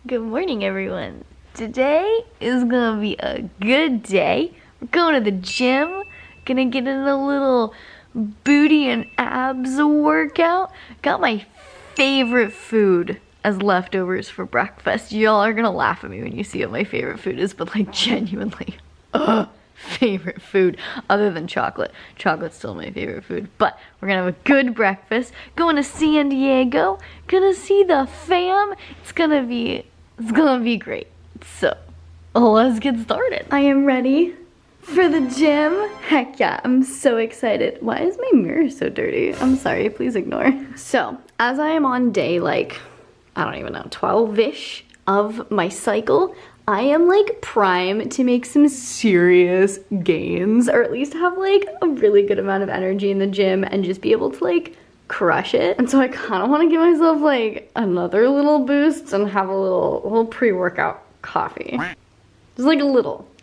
Good morning, everyone. Today is gonna be a good day. We're going to the gym, gonna get in a little booty and abs workout. Got my favorite food as leftovers for breakfast. Y'all are gonna laugh at me when you see what my favorite food is, but like genuinely, favorite food other than chocolate. Chocolate's still my favorite food, but we're gonna have a good breakfast. Going to San Diego, gonna see the fam. It's gonna be great. So let's get started. I am ready for the gym. Heck yeah, I'm so excited. Why is my mirror so dirty? I'm sorry, please ignore. So as I am on day like, I don't even know, 12-ish of my cycle, I am like prime to make some serious gains, or at least have like a really good amount of energy in the gym and just be able to like crush it. And so I kind of want to give myself like another little boost and have a little pre-workout coffee. Just like a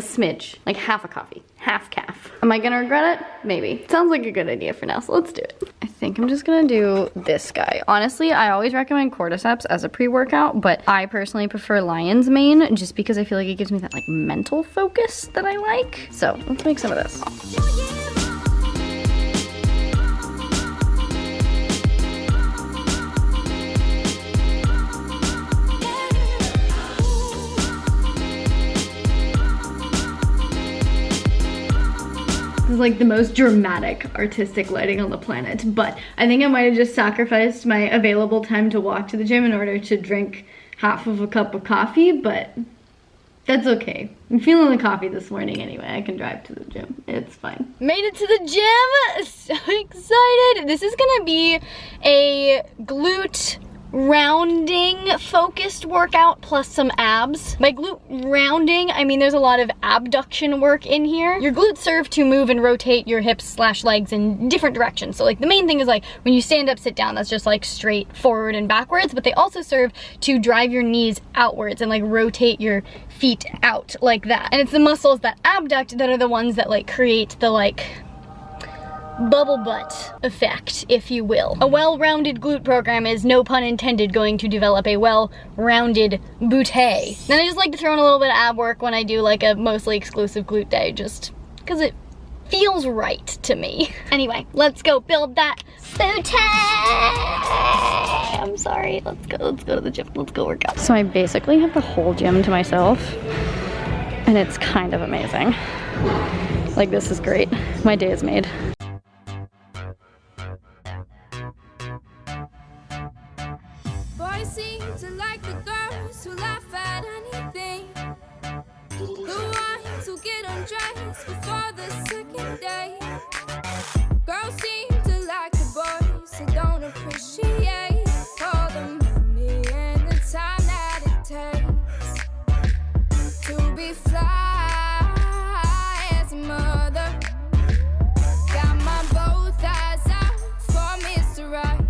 smidge, like half a coffee, half calf. Am I gonna regret it? Maybe. Sounds like a good idea for now, so let's do it. I think I'm just gonna do this guy. Honestly, I always recommend cordyceps as a pre-workout, but I personally prefer lion's mane just because I feel like it gives me that like mental focus that I like. So let's make some of this. This is like the most dramatic artistic lighting on the planet, but I think I might have just sacrificed my available time to walk to the gym in order to drink half of a cup of coffee, but that's okay. I'm feeling the coffee this morning anyway. I can drive to the gym. It's fine. Made it to the gym! So excited! This is gonna be a glute rounding focused workout plus some abs. By glute rounding, I mean there's a lot of abduction work in here. Your glutes serve to move and rotate your hips / legs in different directions. So like the main thing is like when you stand up, sit down, that's just like straight forward and backwards, but they also serve to drive your knees outwards and like rotate your feet out like that. And it's the muscles that abduct that are the ones that like create the like bubble butt effect, if you will. A well-rounded glute program is, no pun intended, going to develop a well-rounded bootay. Then I just like to throw in a little bit of ab work when I do like a mostly exclusive glute day, just because it feels right to me. Anyway, let's go build that bootay! I'm sorry, let's go to the gym, let's go work out. So I basically have the whole gym to myself, and it's kind of amazing. Like, this is great. My day is made. Boys seem to like the girls who laugh at anything, the ones who get undressed before the second day. Girls seem to like the boys who don't appreciate all the money and the time that it takes to be fly as a mother. Got my both eyes out for Mr. Right.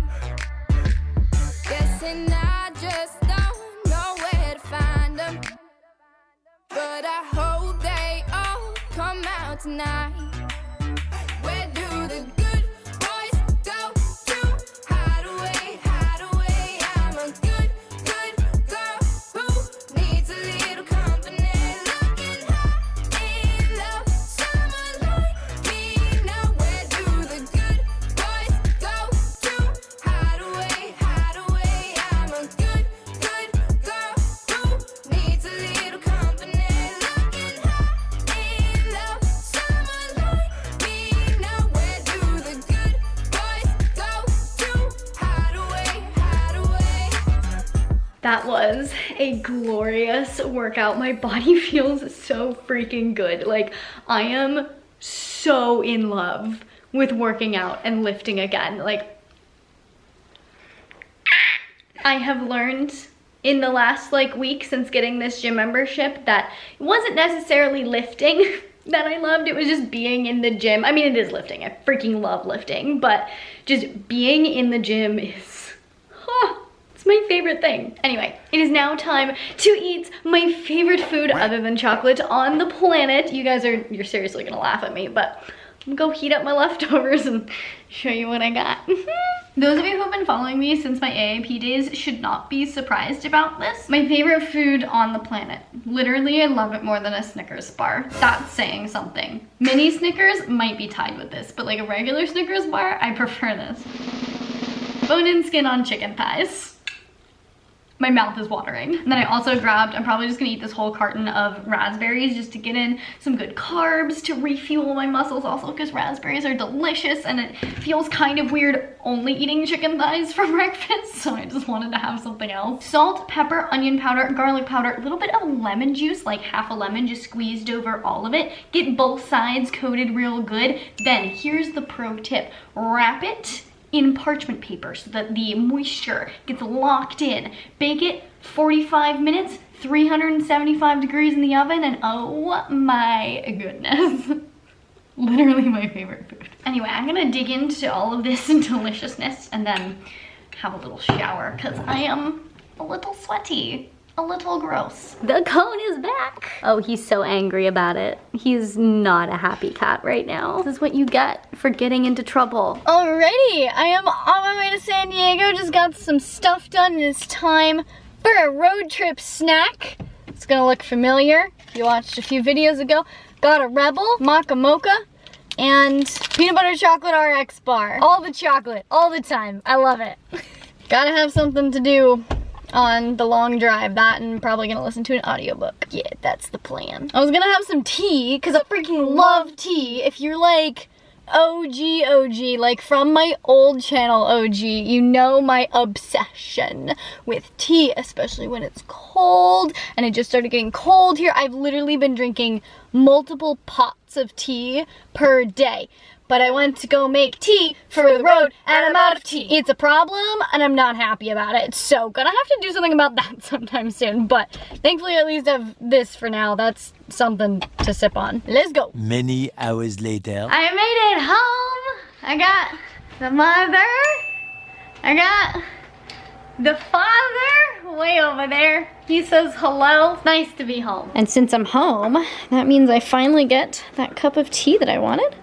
Guessing I just don't know where to find them, but I hope they all come out tonight. Where do the good boys go to hide away, hide away? I'm a good girl who needs a little company, looking hot in love, someone like me. Now where do the good boys go to hide away, hide away? I'm a good girl who needs a little company, looking hot in love, someone like me. Now where do the good boys go to hide away, hide away? That was a glorious workout. My body feels so freaking good. Like, I am so in love with working out and lifting again. Like, I have learned in the last like week since getting this gym membership that it wasn't necessarily lifting that I loved, it was just being in the gym. I mean, it is lifting, I freaking love lifting, but just being in the gym is, it's my favorite thing. Anyway, it is now time to eat my favorite food other than chocolate on the planet. You guys you're seriously gonna laugh at me, but I'm gonna go heat up my leftovers and show you what I got. Those of you who have been following me since my AAP days should not be surprised about this. My favorite food on the planet. Literally, I love it more than a Snickers bar. That's saying something. Mini Snickers might be tied with this, but like a regular Snickers bar, I prefer this. Bone and skin on chicken thighs. My mouth is watering. And then I also grabbed, I'm probably just gonna eat this whole carton of raspberries just to get in some good carbs to refuel my muscles also, because raspberries are delicious and it feels kind of weird only eating chicken thighs for breakfast, so I just wanted to have something else. Salt, pepper, onion powder, garlic powder, a little bit of lemon juice, like half a lemon just squeezed over all of it. Get both sides coated real good. Then here's the pro tip. Wrap it in parchment paper so that the moisture gets locked in. Bake it 45 minutes, 375 degrees in the oven, and oh my goodness. Literally my favorite food. Anyway, I'm gonna dig into all of this deliciousness and then have a little shower because I am a little sweaty. A little gross. The cone is back. Oh, he's so angry about it. He's not a happy cat right now. This is what you get for getting into trouble. Alrighty, I am on my way to San Diego. Just got some stuff done and it's time for a road trip snack. It's gonna look familiar. If you watched a few videos ago, got a Rebel, Maca Mocha, and peanut butter chocolate RX bar. All the chocolate, all the time. I love it. Gotta have something to do on the long drive. That and probably gonna listen to an audiobook. Yeah, that's the plan. I was gonna have some tea because I freaking love tea. If you're like OG, like from my old channel OG, you know my obsession with tea, especially when it's cold, and it just started getting cold here. I've literally been drinking multiple pots of tea per day. But I went to go make tea for the road and I'm out of tea. It's a problem and I'm not happy about it. So gonna have to do something about that sometime soon. But thankfully I at least have this for now. That's something to sip on. Let's go. Many hours later. I made it home. I got the mother. I got the father way over there. He says hello. It's nice to be home. And since I'm home, that means I finally get that cup of tea that I wanted.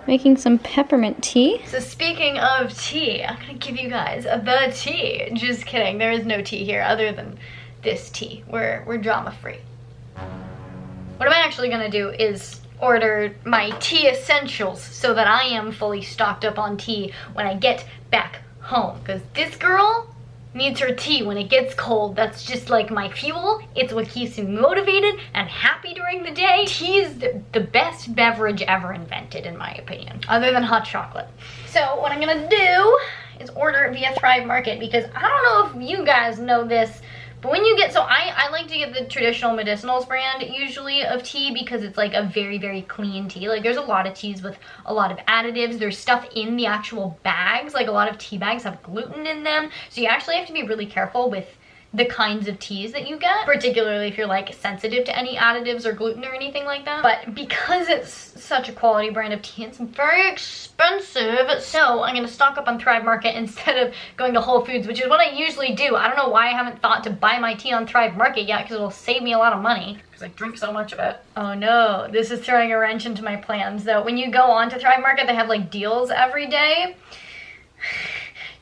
Making some peppermint tea. So speaking of tea, I'm gonna give you guys the tea. Just kidding, there is no tea here other than this tea. We're drama free. What I'm actually gonna do is order my tea essentials so that I am fully stocked up on tea when I get back home. Because this girl needs her tea when it gets cold. That's just like my fuel. It's what keeps me motivated and happy during the day. Tea is the best beverage ever invented, in my opinion, other than hot chocolate. So what I'm gonna do is order it via Thrive Market, because I don't know if you guys know this, but when you get, so I like to get the traditional medicinals brand usually of tea because it's like a very, very clean tea. Like there's a lot of teas with a lot of additives. There's stuff in the actual bags. Like a lot of tea bags have gluten in them. So you actually have to be really careful with the kinds of teas that you get, particularly if you're like sensitive to any additives or gluten or anything like that. But because it's such a quality brand of tea, it's very expensive, so I'm gonna stock up on Thrive Market instead of going to Whole Foods, which is what I usually do. I don't know why I haven't thought to buy my tea on Thrive Market yet, because it'll save me a lot of money, because I drink so much of it. Oh no, this is throwing a wrench into my plans though. When you go on to Thrive Market, they have like deals every day.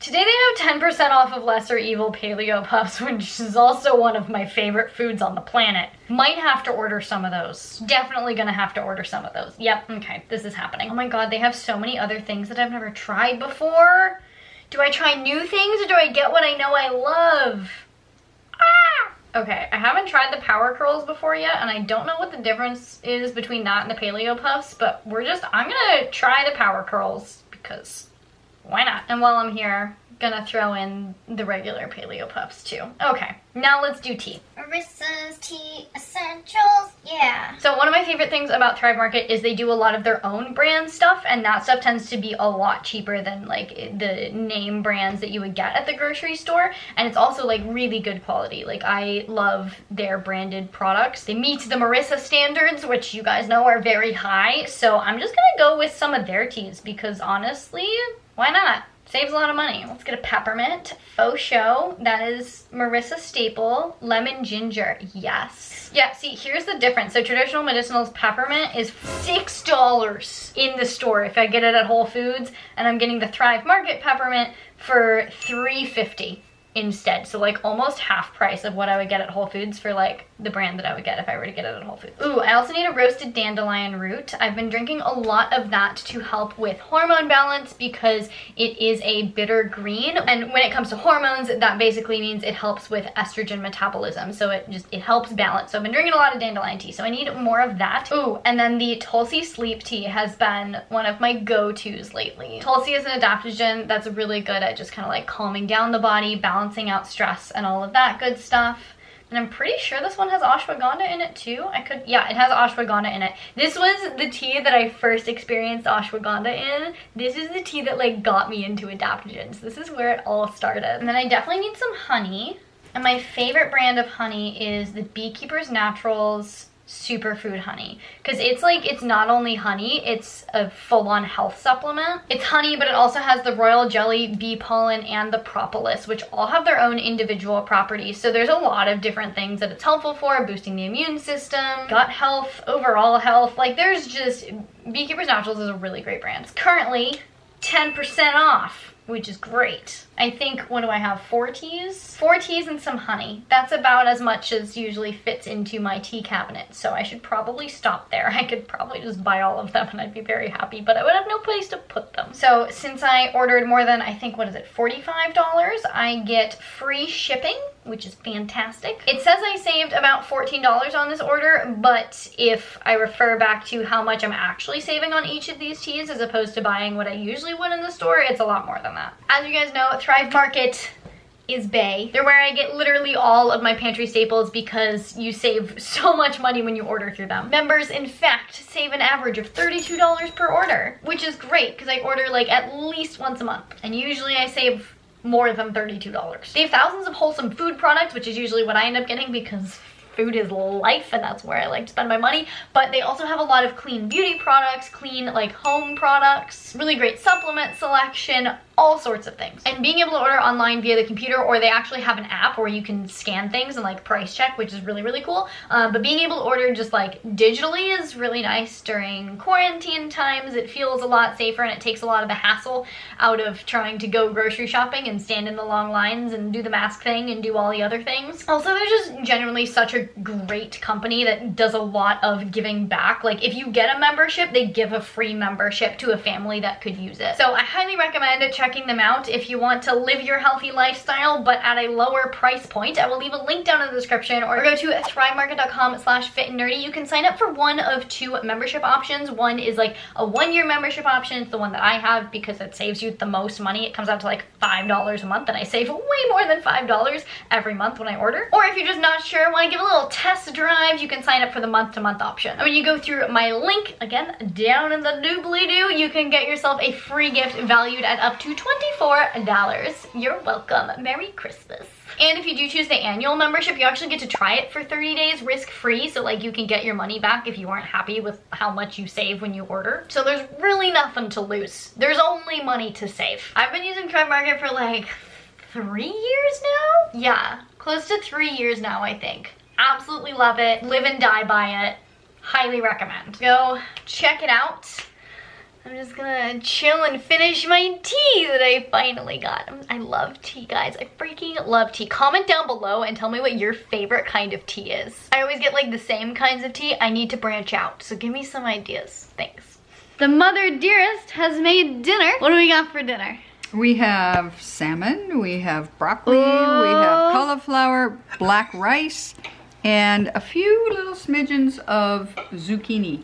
Today they have 10% off of Lesser Evil Paleo Puffs, which is also one of my favorite foods on the planet. Might have to order some of those. Definitely gonna have to order some of those. Yep, okay, this is happening. Oh my god, they have so many other things that I've never tried before. Do I try new things or do I get what I know I love? Ah! Okay, I haven't tried the Power Curls before yet, and I don't know what the difference is between that and the Paleo Puffs, but I'm gonna try the Power Curls because why not? And while I'm here, gonna throw in the regular Paleo Puffs too. Okay, now let's do tea. Marissa's Tea Essentials, yeah. So one of my favorite things about Thrive Market is they do a lot of their own brand stuff, and that stuff tends to be a lot cheaper than like the name brands that you would get at the grocery store, and it's also like really good quality. Like I love their branded products. They meet the Marissa standards, which you guys know are very high, so I'm just gonna go with some of their teas because honestly, why not? Saves a lot of money. Let's get a peppermint. Faux show. That is Marissa Staple. Lemon ginger. Yes. Yeah, see, here's the difference. So traditional medicinals peppermint is $6 in the store if I get it at Whole Foods, and I'm getting the Thrive Market peppermint for $3.50 instead. So like almost half price of what I would get at Whole Foods for like the brand that I would get if I were to get it at Whole Foods. Ooh, I also need a roasted dandelion root. I've been drinking a lot of that to help with hormone balance because it is a bitter green. And when it comes to hormones, that basically means it helps with estrogen metabolism. So it helps balance. So I've been drinking a lot of dandelion tea. So I need more of that. Ooh, and then the Tulsi sleep tea has been one of my go-tos lately. Tulsi is an adaptogen that's really good at just kind of like calming down the body, balancing out stress and all of that good stuff. And I'm pretty sure this one has ashwagandha in it too. Yeah, it has ashwagandha in it. This was the tea that I first experienced ashwagandha in. This is the tea that like got me into adaptogens. This is where it all started. And then I definitely need some honey. And my favorite brand of honey is the Beekeeper's Naturals superfood honey, because it's not only honey, it's a full-on health supplement. It's honey, but it also has the royal jelly, bee pollen, and the propolis, which all have their own individual properties. So there's a lot of different things that it's helpful for: boosting the immune system, gut health, overall health. Like, there's just, Beekeeper's Naturals is a really great brand. It's currently 10% off, which is great. I think, what do I have, 4 teas? 4 teas and some honey. That's about as much as usually fits into my tea cabinet, so I should probably stop there. I could probably just buy all of them and I'd be very happy, but I would have no place to put them. So since I ordered more than, I think, what is it, $45, I get free shipping, which is fantastic. It says I saved about $14 on this order, but if I refer back to how much I'm actually saving on each of these teas as opposed to buying what I usually would in the store, it's a lot more than that. As you guys know, Thrive Market is bae. They're where I get literally all of my pantry staples because you save so much money when you order through them. Members, in fact, save an average of $32 per order, which is great because I order like at least once a month, and usually I save more than $32. They have thousands of wholesome food products, which is usually what I end up getting because food is life and that's where I like to spend my money. But they also have a lot of clean beauty products, clean like home products, really great supplement selection, all sorts of things. And being able to order online via the computer, or they actually have an app where you can scan things and like price check, which is really, really cool. But being able to order just like digitally is really nice during quarantine times. It feels a lot safer and it takes a lot of the hassle out of trying to go grocery shopping and stand in the long lines and do the mask thing and do all the other things. Also, they're just generally such a great company that does a lot of giving back. Like, if you get a membership, they give a free membership to a family that could use it. So I highly recommend checking them out if you want to live your healthy lifestyle but at a lower price point. I will leave a link down in the description, or go to thrivemarket.com/fitandnerdy. You can sign up for one of 2 membership options. One is like a 1-year membership option. It's the one that I have because it saves you the most money. It comes out to like $5 a month, and I save way more than $5 every month when I order. Or if you're just not sure, want to give a little test drive, you can sign up for the month-to-month option. And when you go through my link, again, down in the doobly-doo, you can get yourself a free gift valued at up to $24. You're welcome. Merry Christmas. And if you do choose the annual membership, you actually get to try it for 30 days risk-free. So like, you can get your money back if you aren't happy with how much you save when you order. So there's really nothing to lose. There's only money to save. I've been using Thrive Market for like 3 years now? Yeah, close to 3 years now, I think. Absolutely love it. Live and die by it. Highly recommend. Go check it out. I'm just gonna chill and finish my tea that I finally got. I love tea, guys. I freaking love tea. Comment down below and tell me what your favorite kind of tea is. I always get like the same kinds of tea. I need to branch out, so give me some ideas. Thanks. The mother dearest has made dinner. What do we got for dinner? We have salmon, we have broccoli, we have cauliflower, black rice, and a few little smidgens of zucchini.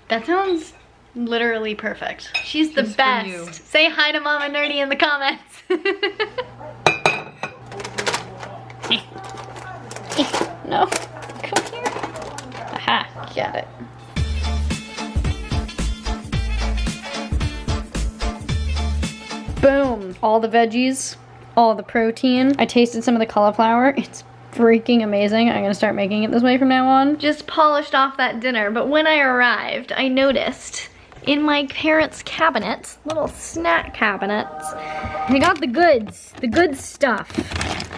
That sounds literally perfect. She's the Just best. for you. Say hi to Mama Nerdy in the comments. No, come here. Aha, got it. Boom, all the veggies, all the protein. I tasted some of the cauliflower. It's freaking amazing. I'm gonna start making it this way from now on. Just polished off that dinner, but when I arrived, I noticed in my parents' cabinets, little snack cabinets. I got the goods, the good stuff.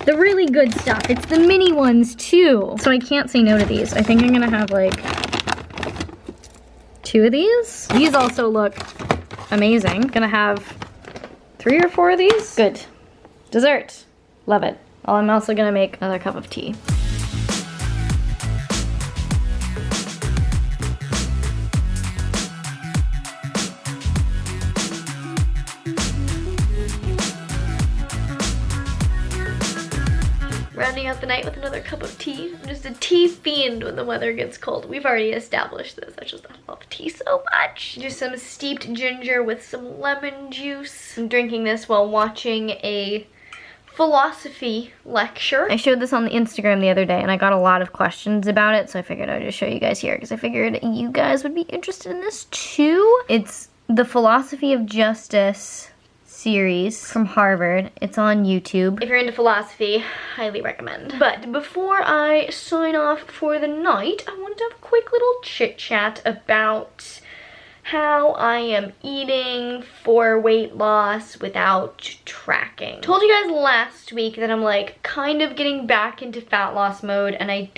The really good stuff. It's the mini ones too. So I can't say no to these. I think I'm gonna have like 2 of these. These also look amazing. Gonna have 3 or 4 of these. Good. Dessert. Love it. Oh, I'm also gonna make another cup of tea. Rounding out the night with another cup of tea. I'm just a tea fiend when the weather gets cold. We've already established this. I love tea so much. Just some steeped ginger with some lemon juice. I'm drinking this while watching a philosophy lecture. I showed this on the Instagram the other day and I got a lot of questions about it, so I figured I'd just show you guys here because I figured you guys would be interested in this too. It's the Philosophy of Justice series from Harvard. It's on YouTube. If you're into philosophy, highly recommend. But before I sign off for the night, I wanted to have a quick little chit chat about how I am eating for weight loss without tracking. Told you guys last week that I'm like kind of getting back into fat loss mode, and I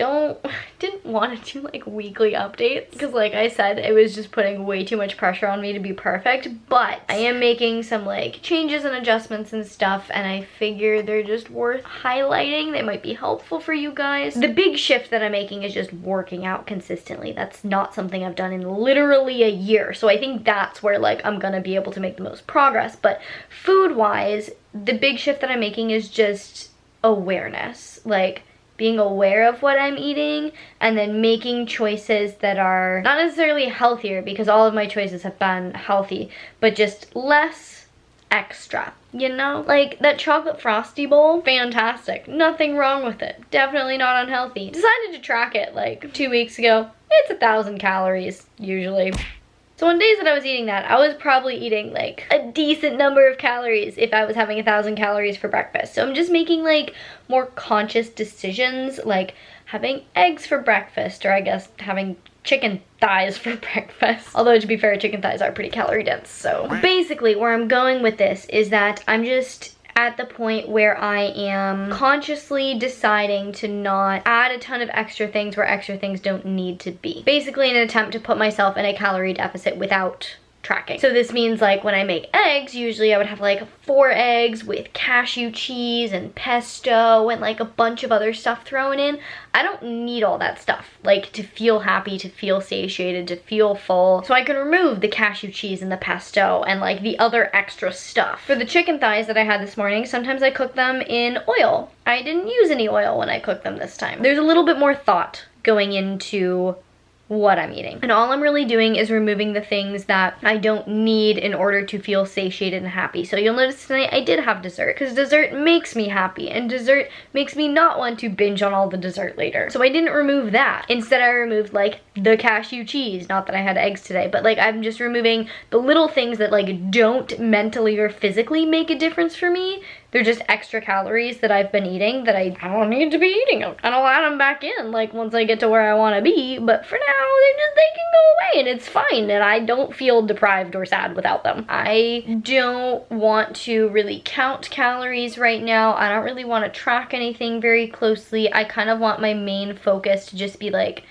didn't want to do like weekly updates because like I said, it was just putting way too much pressure on me to be perfect, but I am making some like changes and adjustments and stuff, and I figure they're just worth highlighting. They might be helpful for you guys. The big shift that I'm making is just working out consistently. That's not something I've done in literally a year. So I think that's where like I'm gonna be able to make the most progress. But food wise, the big shift that I'm making is just awareness, like being aware of what I'm eating and then making choices that are not necessarily healthier, because all of my choices have been healthy, but just less extra, you know? Like that chocolate frosty bowl, fantastic, nothing wrong with it, definitely not unhealthy. Decided to track it like 2 weeks ago. It's 1,000 calories usually. So on days that I was eating that, I was probably eating like a decent number of calories if I was having 1,000 calories for breakfast. So I'm just making like more conscious decisions, like having eggs for breakfast, or I guess having chicken thighs for breakfast. Although to be fair, chicken thighs are pretty calorie dense. So basically where I'm going with this is that I'm just at the point where I am consciously deciding to not add a ton of extra things where extra things don't need to be. Basically in an attempt to put myself in a calorie deficit without tracking. So this means like when I make eggs, usually I would have like 4 eggs with cashew cheese and pesto and like a bunch of other stuff thrown in. I don't need all that stuff like to feel happy, to feel satiated, to feel full. So I can remove the cashew cheese and the pesto and like the other extra stuff. For the chicken thighs that I had this morning, sometimes I cook them in oil. I didn't use any oil when I cooked them this time. There's a little bit more thought going into what I'm eating. And all I'm really doing is removing the things that I don't need in order to feel satiated and happy. So you'll notice tonight I did have dessert because dessert makes me happy and dessert makes me not want to binge on all the dessert later. So I didn't remove that. Instead I removed like the cashew cheese. Not that I had eggs today, but like I'm just removing the little things that like don't mentally or physically make a difference for me. They're just extra calories that I've been eating that I don't need to be eating. And I'll add them back in like once I get to where I want to be. But for now, they can go away and it's fine. And I don't feel deprived or sad without them. I don't want to really count calories right now. I don't really want to track anything very closely. I kind of want my main focus to just be like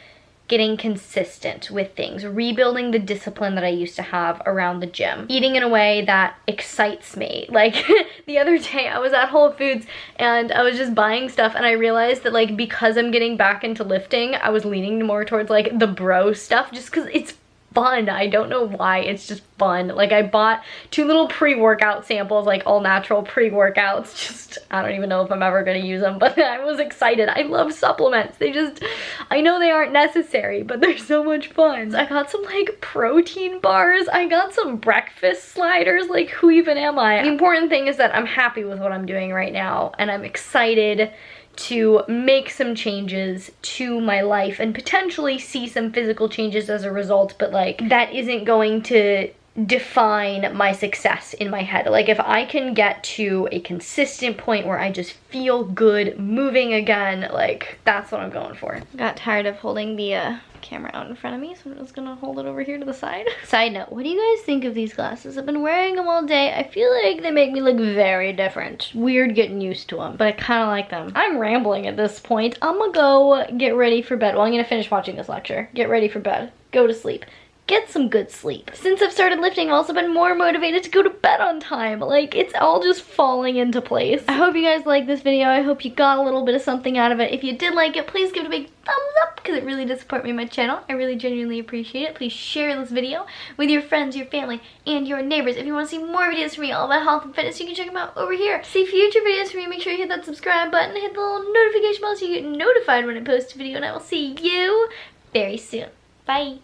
getting consistent with things, rebuilding the discipline that I used to have around the gym, eating in a way that excites me. Like the other day I was at Whole Foods and I was just buying stuff and I realized that like because I'm getting back into lifting, I was leaning more towards like the bro stuff just because it's fun. I don't know why, it's just fun. Like I bought 2 little pre-workout samples, like all natural pre-workouts. Just, I don't even know if I'm ever gonna use them, but I was excited. I love supplements. I know they aren't necessary, but they're so much fun. So I got some like protein bars. I got some breakfast sliders. Like who even am I? The important thing is that I'm happy with what I'm doing right now and I'm excited to make some changes to my life and potentially see some physical changes as a result, but like that isn't going to define my success in my head. Like if I can get to a consistent point where I just feel good moving again, like that's what I'm going for. Got tired of holding the camera out in front of me, so I'm just gonna hold it over here to the side. Side note, what do you guys think of these glasses? I've been wearing them all day. I feel like they make me look very different. Weird getting used to them, but I kind of like them. I'm rambling at this point. I'm gonna go get ready for bed. Well, I'm gonna finish watching this lecture. Get ready for bed. Go to sleep. Get some good sleep. Since I've started lifting, I've also been more motivated to go to bed on time. Like, it's all just falling into place. I hope you guys liked this video. I hope you got a little bit of something out of it. If you did like it, please give it a big thumbs up because it really does support me and my channel. I really genuinely appreciate it. Please share this video with your friends, your family, and your neighbors. If you want to see more videos from me all about health and fitness, you can check them out over here. See future videos from me, make sure you hit that subscribe button, hit the little notification bell so you get notified when I post a video, and I will see you very soon. Bye.